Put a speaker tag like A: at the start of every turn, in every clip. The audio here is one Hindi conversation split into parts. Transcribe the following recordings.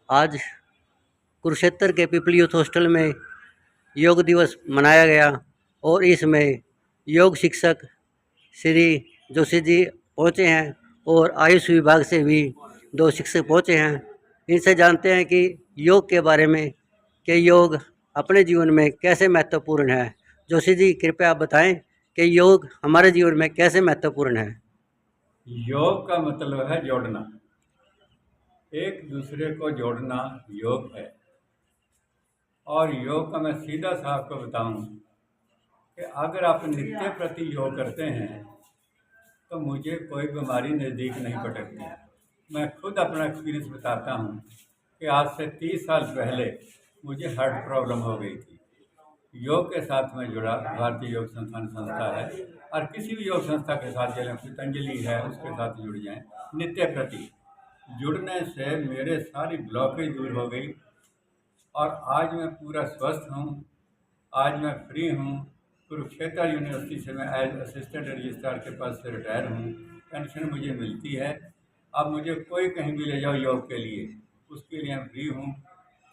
A: आज कुरुक्षेत्र के पीपल यूथ हॉस्टल में योग दिवस मनाया गया और इसमें योग शिक्षक श्री जोशी जी पहुँचे हैं और आयुष विभाग से भी 2 शिक्षक पहुँचे हैं। इनसे जानते हैं कि योग के बारे में कि योग अपने जीवन में कैसे महत्वपूर्ण है। जोशी जी, कृपया आप बताएं कि योग हमारे जीवन में कैसे महत्वपूर्ण है।
B: योग का मतलब है जोड़ना, एक दूसरे को जोड़ना योग है। और योग का मैं सीधा सा आपको बताऊं कि अगर आप नित्य प्रति योग करते हैं तो मुझे कोई बीमारी नज़दीक नहीं पटकती। मैं खुद अपना एक्सपीरियंस बताता हूं कि आज से 30 साल पहले मुझे हार्ट प्रॉब्लम हो गई थी। योग के साथ मैं जुड़ा, भारतीय योग संस्थान संस्था है, और किसी भी योग संस्था के साथ चलें, पतंजलि है उसके साथ जुड़ जाएं। नित्य प्रति जुड़ने से मेरे सारी ब्लॉकेज दूर हो गई और आज मैं पूरा स्वस्थ हूँ। आज मैं फ्री हूँ। कुरुक्षेत्र यूनिवर्सिटी से मैं एज असिस्टेंट रजिस्ट्रार के पास से रिटायर हूँ। पेंशन मुझे मिलती है। अब मुझे कोई कहीं भी ले जाओ योग के लिए, उसके लिए मैं फ्री हूँ।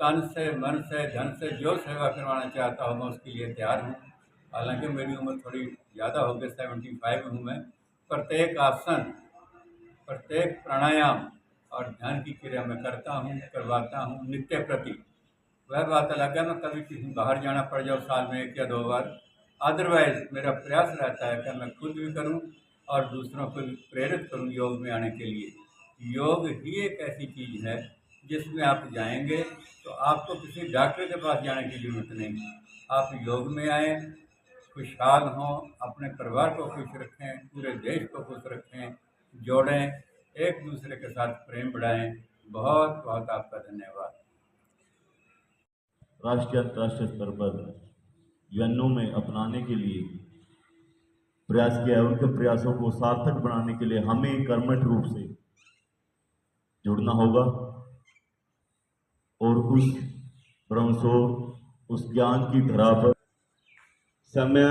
B: तन से, मन से, धन से जो सेवा करवाना चाहता हूँ मैं उसके लिए तैयार हूँ। हालांकि मेरी उम्र थोड़ी ज़्यादा हो गई, 75 हूँ मैं। प्रत्येक आसन, प्रत्येक प्राणायाम और ध्यान की क्रिया मैं करता हूँ, करवाता हूँ नित्य प्रति। वह बात अलग है, मैं कभी किसी बाहर जाना पड़ जाओ साल में 1 या 2 बार, अदरवाइज मेरा प्रयास रहता है कि मैं खुद भी करूं और दूसरों को भी प्रेरित करूं योग में आने के लिए। योग ही एक ऐसी चीज़ है जिसमें आप जाएंगे तो आपको किसी डॉक्टर के पास जाने की ज़रूरत नहीं। आप योग में आए, खुशहाल हों, अपने परिवार को खुश रखें, पूरे देश को खुश रखें, जोड़ें, एक दूसरे के साथ प्रेम बढ़ाएं। बहुत बहुत आपका धन्यवाद।
C: राष्ट्रीय अंतर्राष्ट्रीय स्तर पर यूएनओ में अपनाने के लिए प्रयास किया है। उनके प्रयासों को सार्थक बनाने के लिए हमें कर्मठ रूप से जुड़ना होगा और उस ब्रह्मस्वरूप, उस ज्ञान की धरा पर समय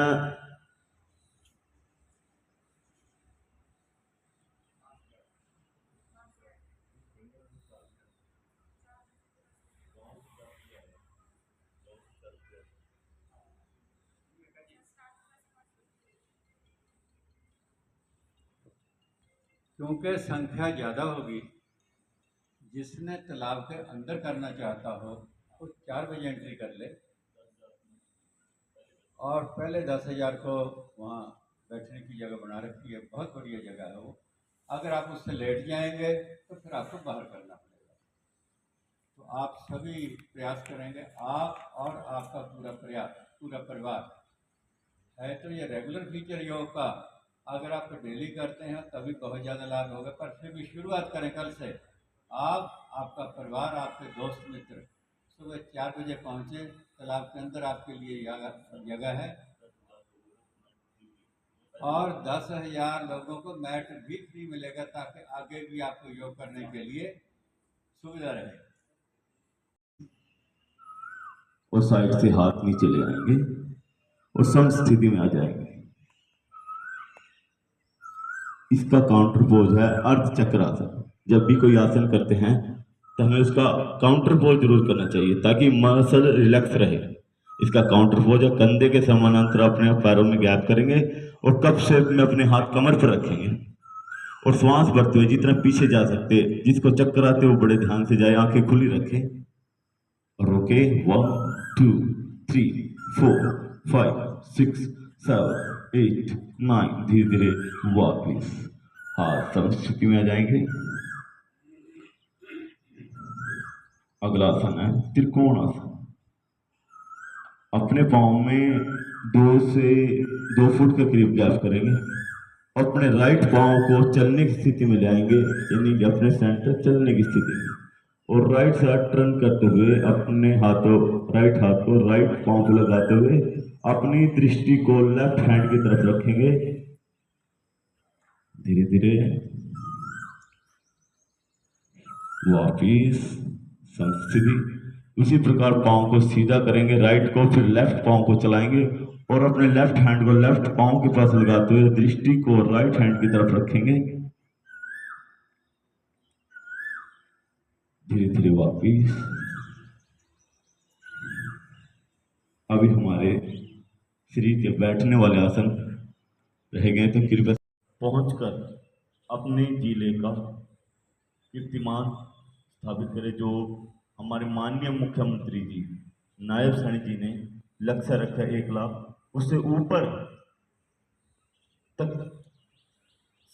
B: क्योंकि संख्या ज़्यादा होगी, जिसने तालाब के अंदर करना चाहता हो वो 4 बजे एंट्री कर ले और पहले 10,000 को वहाँ बैठने की जगह बना रखी है, बहुत बढ़िया जगह है वो। अगर आप उससे लेट जाएंगे तो फिर आपको बाहर करना पड़ेगा। तो आप सभी प्रयास करेंगे, आप और आपका पूरा परिवार है। तो ये रेगुलर फीचर योग का अगर आप डेली करते हैं तभी बहुत ज़्यादा लाभ होगा, पर फिर भी शुरुआत करें कल से। आप, आपका परिवार, आपके दोस्त मित्र सुबह 4 बजे पहुँचे, तालाब के अंदर आपके लिए जगह है और 10,000 लोगों को मैट भी फ्री मिलेगा ताकि आगे भी आपको योग करने के लिए सुविधा रहे।
C: और साइड से हाथ नीचे ले आएंगे और सम स्थिति में आ जाएंगे। इसका काउंटर पोज है अर्ध चक्रासन। जब भी कोई आसन करते हैं तो हमें उसका काउंटर पोज जरूर करना चाहिए ताकि मसल रिलैक्स रहे। इसका काउंटर पोज है, कंधे के समानांतर अपने पैरों में गैप करेंगे और कप शेप में अपने हाथ कमर पर रखेंगे और श्वास भरते हुए जितना पीछे जा सकते, जिसको चक्कर आते वो बड़े ध्यान से जाए, आंखें खुली रखें और रोके। 1 2 3 4 5 6 7 8 9। धीरे धीरे वापिस हाथ समस्थिति में आ जाएंगे। अगला आसन है त्रिकोण आसन। अपने पाँव में 2 से 2 फुट के करीब गैप करेंगे और अपने राइट पाँव को चलने की स्थिति में ले आएंगे, यानी कि अपने सेंटर चलने की स्थिति में, और राइट साइड टर्न करते हुए अपने राइट हाथ को राइट पांव को लगाते हुए अपनी दृष्टि को लेफ्ट हैंड की तरफ रखेंगे। धीरे धीरे वापिस संस्थिति। उसी प्रकार पांव को सीधा करेंगे, राइट को, फिर लेफ्ट पांव को चलाएंगे और अपने लेफ्ट हैंड को लेफ्ट पांव के पास लगाते हुए दृष्टि को राइट हैंड की तरफ रखेंगे। धीरे धीरे वापिस। अभी हमारे शरीर के बैठने वाले आसन रह गए, तो कृपया पहुंचकर अपने जिले का कीर्तिमान स्थापित करें। जो हमारे माननीय मुख्यमंत्री जी नायब सैनी जी ने लक्ष्य रखा 1 लाख, उससे ऊपर तक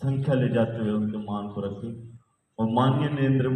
C: संख्या ले जाते हुए उनके मान को रखें। और माननीय नरेंद्र